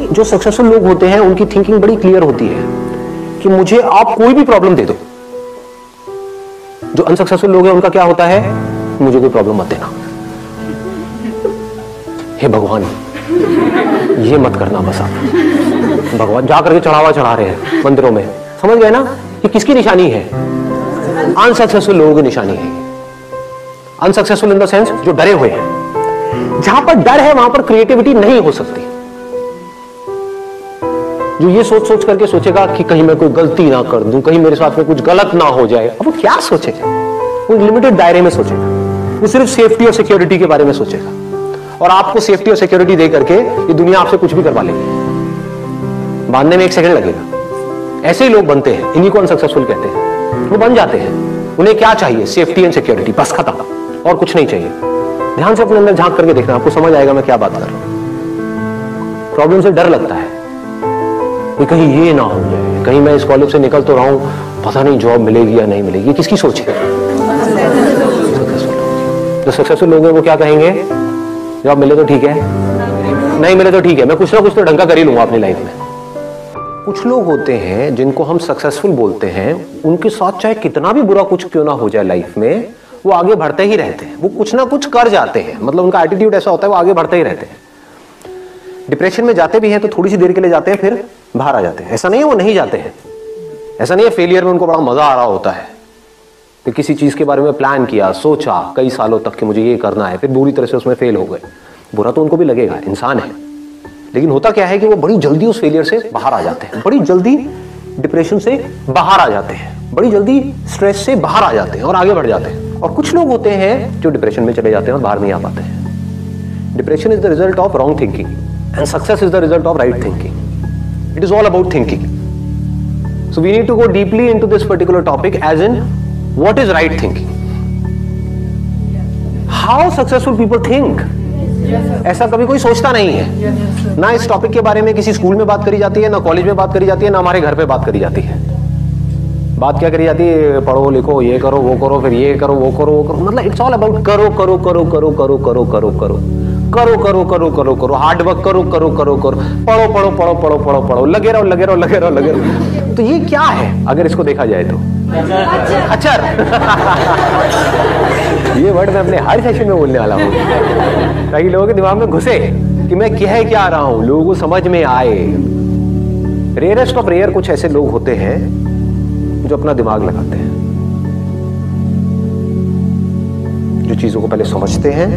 जो सक्सेसफुल लोग होते हैं उनकी थिंकिंग बड़ी क्लियर होती है कि मुझे आप कोई भी प्रॉब्लम दे दो। जो अनसक्सेसफुल लोग हैं उनका क्या होता है, मुझे कोई प्रॉब्लम मत देना, हे भगवान ये मत करना बस आप। भगवान जा करके चढ़ावा चढ़ा रहे हैं मंदिरों में, समझ गए ना? ये किसकी निशानी है? अनसक्सेसफुल लोगों की निशानी है। अनसक्सेसफुल इन द सेंस जो डरे हुए हैं। जहां पर डर है वहां पर क्रिएटिविटी नहीं हो सकती। जो ये सोच सोच करके सोचेगा कि कहीं मैं कोई गलती ना कर दूं, कहीं मेरे साथ में कुछ गलत ना हो जाए, अब वो क्या सोचेगा? वो लिमिटेड दायरे में सोचेगा, वो सिर्फ सेफ्टी और सिक्योरिटी के बारे में सोचेगा। और आपको सेफ्टी और सिक्योरिटी दे करके ये दुनिया आपसे कुछ भी करवा लेगी, बांधने में 1 सेकंड लगेगा। ऐसे ही लोग बनते हैं, इन्हीं को अनसक्सेसफुल कहते हैं। वो बन जाते हैं, उन्हें क्या चाहिए? सेफ्टी एंड सिक्योरिटी, बस खत्म, और कुछ नहीं चाहिए। ध्यान से अपने अंदर झांक करके देखना, आपको समझ आएगा मैं क्या बात कर रहा हूं। प्रॉब्लम से डर लगता है कि कहीं ये ना हो जाए, कहीं मैं इस कॉलेज से निकल तो रहा हूं, पता नहीं जॉब मिलेगी या नहीं मिलेगी। किसकी सोच है? जो सक्सेसफुल लोग हैं वो क्या कहेंगे? जॉब मिले तो ठीक है, नहीं मिले तो ठीक है, मैं कुछ ना कुछ तो ढंग का कर ही लूंगा अपनी लाइफ में। कुछ लोग होते हैं जिनको हम सक्सेसफुल बोलते हैं, उनके साथ चाहे कितना भी बुरा कुछ क्यों ना हो जाए लाइफ में, वो आगे बढ़ते ही रहते हैं। वो कुछ ना कुछ कर जाते हैं, मतलब उनका एटीट्यूड ऐसा होता है, वो आगे बढ़ते ही रहते हैं। डिप्रेशन में जाते भी हैं तो थोड़ी सी देर के लिए जाते हैं, फिर बाहर आ जाते हैं। ऐसा नहीं है वो नहीं जाते हैं, ऐसा नहीं है फेलियर में उनको बड़ा मजा आ रहा होता है। फिर किसी चीज के बारे में प्लान किया, सोचा कई सालों तक कि मुझे ये करना है, फिर बुरी तरह से उसमें फेल हो गए। बुरा तो उनको भी लगेगा, इंसान है। लेकिन होता क्या है कि वो बड़ी जल्दी उस फेलियर से बाहर आ जाते हैं, बड़ी जल्दी डिप्रेशन से बाहर आ जाते हैं, बड़ी जल्दी स्ट्रेस से बाहर आ जाते हैं और आगे बढ़ जाते हैं। और कुछ लोग होते हैं जो डिप्रेशन में चले जाते हैं और बाहर नहीं आ पाते हैं। Depression is the result of wrong thinking and success is the result of right thinking. It is all about thinking. So we need to go deeply into this particular topic, as in what is right thinking? How successful people think? ऐसा कभी कोई सोचता नहीं है। ना इस topic के बारे में किसी स्कूल में बात करी जाती है, ना कॉलेज में बात करी जाती है, ना हमारे घर पे बात करी जाती है। बात क्या करी जाती है? पढ़ो लिखो, ये करो वो करो, फिर ये करो वो करो वो करो। मतलब इट्स ऑल अबाउट करो करो करो करो करो करो करो करो करो करो करो करो करो, हार्ड वर्क करो करो करो करो, पढ़ो पढ़ो पढ़ो पढ़ो पढ़ो पढ़ो, लगे रहो लगे रहो लगे रहो लगे रहो। तो ये क्या है अगर इसको देखा जाए तो? अचर। ये वर्ड मैं अपने हर सेशन में बोलने वाला हूँ ताकि लोगों के दिमाग में घुसे कि मैं कह क्या रहा हूं, लोगों को समझ में आए। रेयरेस्ट ऑफ रेयर कुछ ऐसे लोग होते हैं जो अपना दिमाग लगाते हैं, जो चीजों को पहले समझते हैं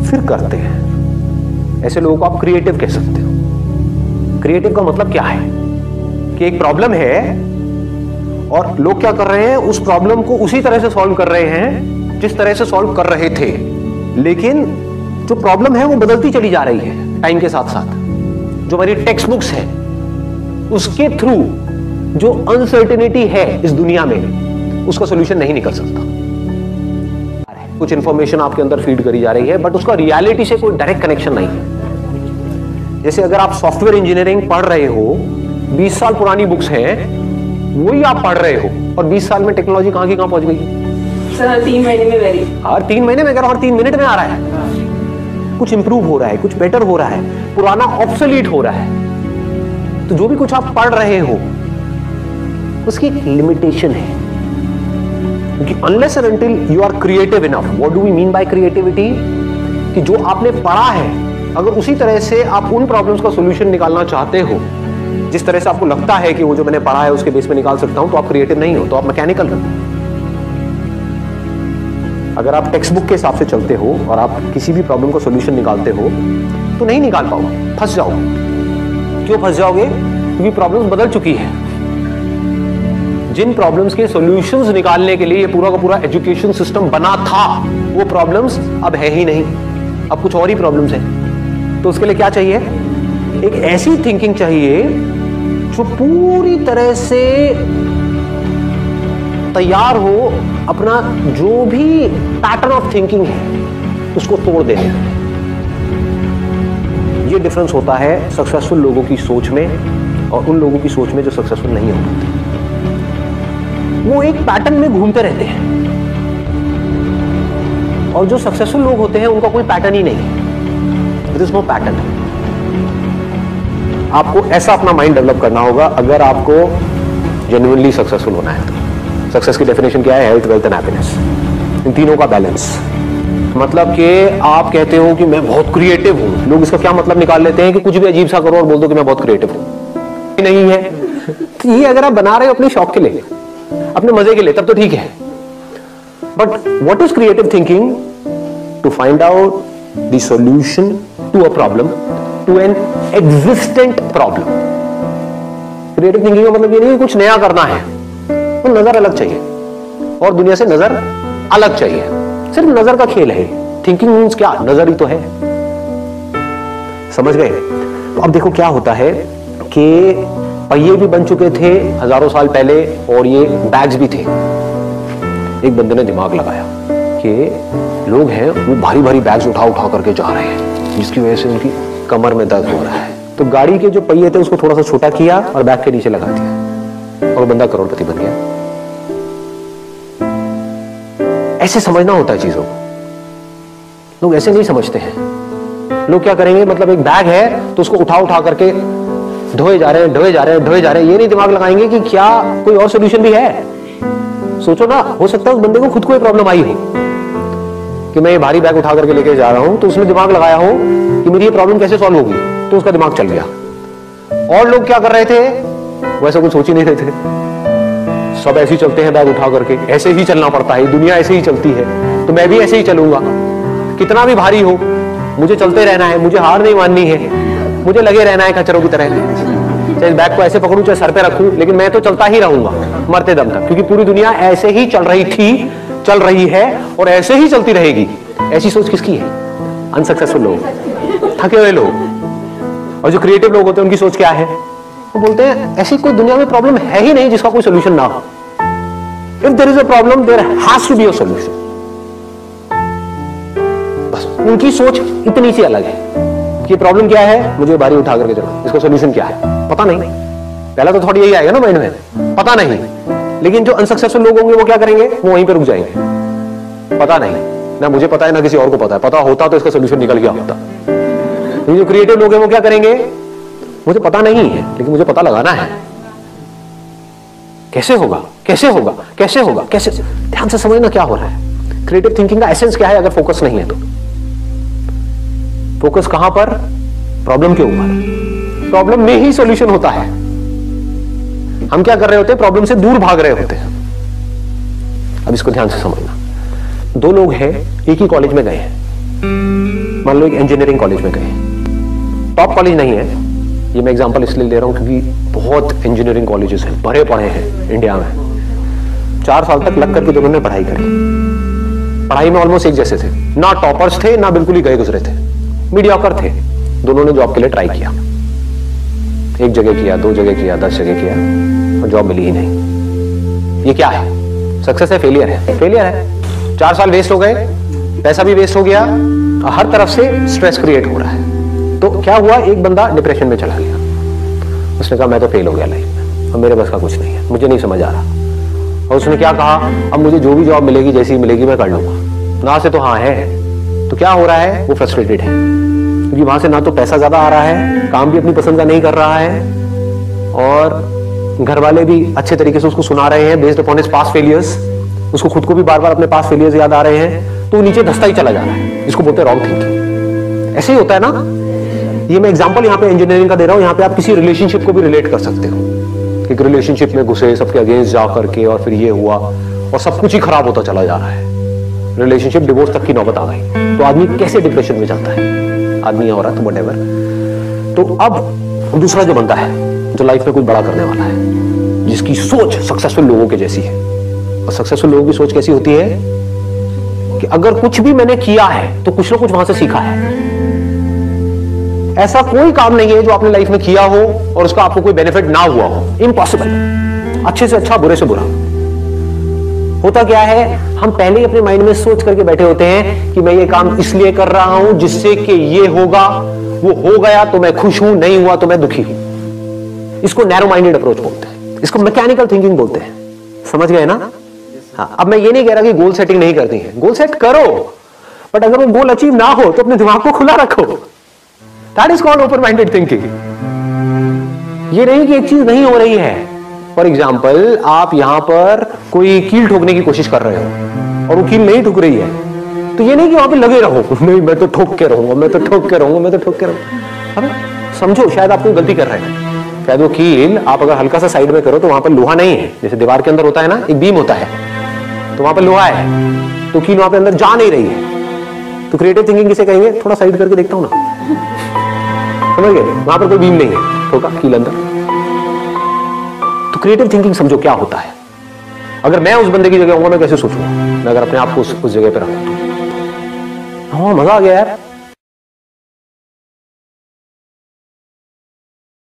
फिर करते हैं। ऐसे लोगों को आप क्रिएटिव कह सकते हो। क्रिएटिव का मतलब क्या है कि एक प्रॉब्लम है और लोग क्या कर रहे हैं, उस प्रॉब्लम को उसी तरह से सॉल्व कर रहे हैं जिस तरह से सॉल्व कर रहे थे, लेकिन जो प्रॉब्लम है वो बदलती चली जा रही है टाइम के साथ साथ। जो हमारी टेक्स्ट बुक्स है उसके थ्रू जो अनसर्टेनिटी है इस दुनिया में, उसका सॉल्यूशन नहीं निकल सकता। कुछ इंफॉर्मेशन आपके अंदर फीड करी जा रही है बट उसका रियलिटी से कोई डायरेक्ट कनेक्शन नहीं है। जैसे अगर आप सॉफ्टवेयर इंजीनियरिंग पढ़ रहे हो, 20 साल पुरानी बुक्स हैं, वही आप पढ़ रहे हो, और 20 साल में टेक्नोलॉजी कहां की कहां पहुंच गई सर? 3 महीने में वेरी, हर 3 महीने में हर 3 मिनट में आ रहा है। कुछ इंप्रूव हो रहा है, कुछ बेटर हो रहा है, पुराना ऑब्सोलीट हो रहा है। तो जो भी कुछ आप पढ़ रहे हो उसकी एक लिमिटेशन है, क्योंकि unless and until you are creative enough. What do we mean by creativity? कि जो आपने पढ़ा है अगर उसी तरह से आप उन प्रॉब्लम्स का सॉल्यूशन निकालना चाहते हो जिस तरह से आपको लगता है कि वो जो मैंने पढ़ा है उसके बेस पे निकाल सकता हूं, तो आप क्रिएटिव नहीं हो, तो आप मैकेनिकल हो। अगर आप टेक्स्ट बुक के हिसाब से चलते हो और आप किसी भी प्रॉब्लम का सॉल्यूशन निकालते हो तो नहीं निकाल पाओगे, फंस जाओगे। क्यों फंस जाओगे? क्योंकि प्रॉब्लम्स बदल चुकी है। जिन प्रॉब्लम्स के सॉल्यूशंस निकालने के लिए ये पूरा का पूरा एजुकेशन सिस्टम बना था, वो प्रॉब्लम्स अब है ही नहीं, अब कुछ और ही प्रॉब्लम्स हैं। तो उसके लिए क्या चाहिए? एक ऐसी थिंकिंग चाहिए जो पूरी तरह से तैयार हो अपना जो भी पैटर्न ऑफ थिंकिंग है उसको तोड़ देने। ये डिफरेंस होता है सक्सेसफुल लोगों की सोच में और उन लोगों की सोच में जो सक्सेसफुल नहीं हो पाते। वो एक पैटर्न में घूमते रहते हैं, और जो सक्सेसफुल लोग होते हैं उनका कोई पैटर्न ही नहीं है। There is no pattern. आपको ऐसा अपना माइंड डेवलप करना होगा अगर आपको जेन्युइनली सक्सेसफुल होना है तो। सक्सेस की डेफिनेशन क्या है? हेल्थ, वेल्थ एंड हैप्पीनेस, इन तीनों का बैलेंस। मतलब कि आप कहते हो कि मैं बहुत क्रिएटिव हूं, लोग इसका क्या मतलब निकाल लेते हैं कि कुछ भी अजीब सा करो और बोल दो कि मैं बहुत क्रिएटिव हूं। नहीं है। तो ये अगर आप बना रहे हो अपने शौक के लिए, अपने मजे के लिए, तब तो ठीक है। But what is creative thinking? To find out the solution to a problem, to an existent problem. Creative thinking का मतलब ये नहीं कि कुछ नया करना है, तो नजर अलग चाहिए और दुनिया से नजर अलग चाहिए। सिर्फ नजर का खेल है। थिंकिंग मीन्स क्या? नजर ही तो है। समझ गए? तो अब देखो क्या होता है कि पहिए भी बन चुके थे हजारों साल पहले और ये बैग्स भी थे। एक बंदे ने दिमाग लगाया कि लोग हैं वो भारी भारी बैग्स उठा उठा करके जा रहे हैं, जिसकी वजह से उनकी कमर में दर्द हो रहा है। तो गाड़ी के जो पहिए थे उसको थोड़ा सा छोटा किया और बैग के नीचे लगा दिया और बंदा करोड़पति बन गया। ऐसे समझना होता है चीजों को। लोग ऐसे नहीं समझते हैं। लोग क्या करेंगे? मतलब एक बैग है तो उसको उठा उठा करके ढोए जा रहे हैं, ढोए जा रहे हैं, ढोए जा रहे हैं। ये नहीं दिमाग लगाएंगे कि क्या कोई और सोल्यूशन भी है। सोचो ना, हो सकता है उस बंदे को खुद को ये प्रॉब्लम आई हो कि मैं ये भारी बैग उठा करके लेके जा रहा हूं, तो उसने दिमाग लगाया हो कि मेरी ये प्रॉब्लम कैसे सॉल्व होगी, तो उसका दिमाग चल गया। और लोग क्या कर रहे थे? वैसा कुछ सोच ही नहीं रहे थे। सब ऐसे ही चलते हैं बैग उठा करके, ऐसे ही चलना पड़ता है, दुनिया ऐसे ही चलती है, तो मैं भी ऐसे ही चलूंगा। कितना भी भारी हो मुझे चलते रहना है, मुझे हार नहीं माननी है, मुझे लगे रहना है खच्चरों की तरह। चाहे इस बैग को ऐसे पकड़ूं चाहे सर पे रखूं, लेकिन मैं तो चलता ही रहूंगा मरते दम तक, क्योंकि पूरी दुनिया ऐसे ही चल रही थी, चल रही है और ऐसे ही चलती रहेगी। ऐसी सोच किसकी है? अनसक्सेसफुल लोग, थके हुए लोग। और जो क्रिएटिव लोग होते हैं उनकी सोच क्या है? वो बोलते हैं ऐसी कोई दुनिया में प्रॉब्लम है ही नहीं जिसका कोई सोल्यूशन ना हो। If there is a problem there has to be a solution. बस उनकी सोच इतनी सी अलग है कि प्रॉब्लम क्या है, मुझे भारी उठा करके चलो, इसका सोल्यूशन क्या है पता नहीं। पहला तो थोड़ी यही आएगा ना माइंड में, पता नहीं। लेकिन जो अनसक्सेसफुल लोग होंगे वो क्या करेंगे? वो वहीं पे रुक जाएंगे। पता नहीं, ना मुझे पता है ना किसी और को पता है। पता होता तो इसका सोल्यूशन निकल गया होता। जो क्रिएटिव लोग हैं वो क्या करेंगे? मुझे पता नहीं है लेकिन मुझे पता लगाना है। कैसे होगा, कैसे होगा, कैसे होगा, कैसे? ध्यान से समझना क्या हो रहा है। क्रिएटिव थिंकिंग का एसेंस क्या है? अगर फोकस नहीं है तो फोकस कहां पर? प्रॉब्लम के ऊपर। प्रॉब्लम में ही सॉल्यूशन होता है। हम क्या कर रहे होते हैं? प्रॉब्लम से दूर भाग रहे होते हैं। अब इसको ध्यान से समझना। दो लोग हैं, एक ही कॉलेज में गए हैं। मान लो एक इंजीनियरिंग कॉलेज में गए, टॉप कॉलेज नहीं है, ये मैं एग्जांपल इसलिए ले रहा हूं क्योंकि बहुत इंजीनियरिंग कॉलेजेस हैं, भरे पड़े हैं इंडिया में। 4 साल तक लग करके दोनों ने पढ़ाई करी। पढ़ाई में ऑलमोस्ट एक जैसे थे, ना टॉपर्स थे ना बिल्कुल ही गए गुजरे थे, मीडियोकर थे। दोनों ने जॉब के लिए ट्राई किया, एक जगह किया, 2 जगह किया, 10 जगह किया और जॉब मिली ही नहीं। ये क्या है? सक्सेस है? फेलियर है? फेलियर है। 4 साल वेस्ट हो गए, पैसा भी वेस्ट हो गया, हर तरफ से स्ट्रेस क्रिएट हो रहा है। तो क्या हुआ? एक बंदा डिप्रेशन में चला गया। उसने कहा मैं तो फेल हो गया लाइफ में, अब मेरे बस का कुछ नहीं है, मुझे नहीं समझ आ रहा। और उसने क्या कहा? अब मुझे जो भी जॉब मिलेगी, जैसी मिलेगी मैं कर लूंगा। ना से तो हाँ है। तो क्या हो रहा है? वो फ्रस्ट्रेटेड है क्योंकि वहां से ना तो पैसा ज्यादा आ रहा है, काम भी अपनी पसंद का नहीं कर रहा है और घर वाले भी अच्छे तरीके से उसको सुना रहे हैं based upon his past failures. उसको खुद को भी बार बार अपने पास्ट फेलियर्स याद आ रहे हैं, तो नीचे धंसता ही चला जा रहा है। इसको बोलते हैं रॉन्ग थिंकिंग। ऐसे ही होता है ना। ये मैं एग्जांपल यहाँ पे इंजीनियरिंग का दे रहा हूँ। यहाँ पे आप किसी रिलेशनशिप को भी रिलेट कर सकते हो। एक रिलेशनशिप में घुसे, सबके अगेंस्ट जा करके और फिर ये हुआ और सब कुछ ही खराब होता चला जा रहा है, रिलेशनशिप डिवोर्स तक की नौबत आ गई। तो आदमी कैसे डिप्रेशन में जाता है? आदमी या औरत व्हाटएवर। तो अब दूसरा जो बंदा है जो लाइफ में कुछ बड़ा करने वाला है, जिसकी सोच सक्सेसफुल लोगों के जैसी है। और सक्सेसफुल लोगों की सोच कैसी होती है कि अगर कुछ भी मैंने किया है तो कुछ ना कुछ वहां से सीखा है। ऐसा कोई काम नहीं है जो आपने लाइफ में किया हो और उसका आपको कोई बेनिफिट ना हुआ हो। इम्पॉसिबल। अच्छे से अच्छा, बुरे से बुरा। होता क्या है? हम पहले ही अपने माइंड में सोच करके बैठे होते हैं कि मैं ये काम इसलिए कर रहा हूं जिससे कि ये होगा, वो हो गया तो मैं खुश हूं, नहीं हुआ तो मैं दुखी हूं। इसको नैरो माइंडेड अप्रोच बोलते हैं, इसको मैकेनिकल थिंकिंग बोलते हैं। समझ गए ना? हाँ, अब मैं ये नहीं कह रहा कि गोल सेटिंग नहीं करती है, गोल सेट करो, बट अगर वो गोल अचीव ना हो तो अपने दिमाग को खुला रखो। That is called open minded thinking. ये नहीं कि एक चीज नहीं हो रही है। फॉर एग्जाम्पल, आप यहां पर कोई कील ठोकने की कोशिश कर रहे हो और वो कील नहीं ठुक रही है, तो ये नहीं कि वहां पे लगे रहो, नहीं मैं तो ठोक के रहूंगा, मैं तो ठोक के रहूंगा, मैं तो ठोक के रहूंगा। अरे समझो, शायद आप कोई गलती कर रहे हैं। शायद वो कील आप अगर हल्का सा साइड में करो तो वहां पर लोहा नहीं है, जैसे दीवार के अंदर होता है ना, एक बीम होता है, तो वहां पर लोहा है, तो कील वहां पे अंदर जा नहीं रही है। तो क्रिएटिव थिंकिंग किसे कहेंगे? थोड़ा साइड करके देखता हूं ना, समझ गए? वहां पर कोई बीम नहीं है, ठोका कील अंदर। तो क्रिएटिव थिंकिंग समझो क्या होता है। अगर मैं उस बंदे की जगह होऊंगा, मैं कैसे सोचूंगा? मैं अगर अपने आप को उस जगह पे रखूं, हाँ मजा आ गया यार,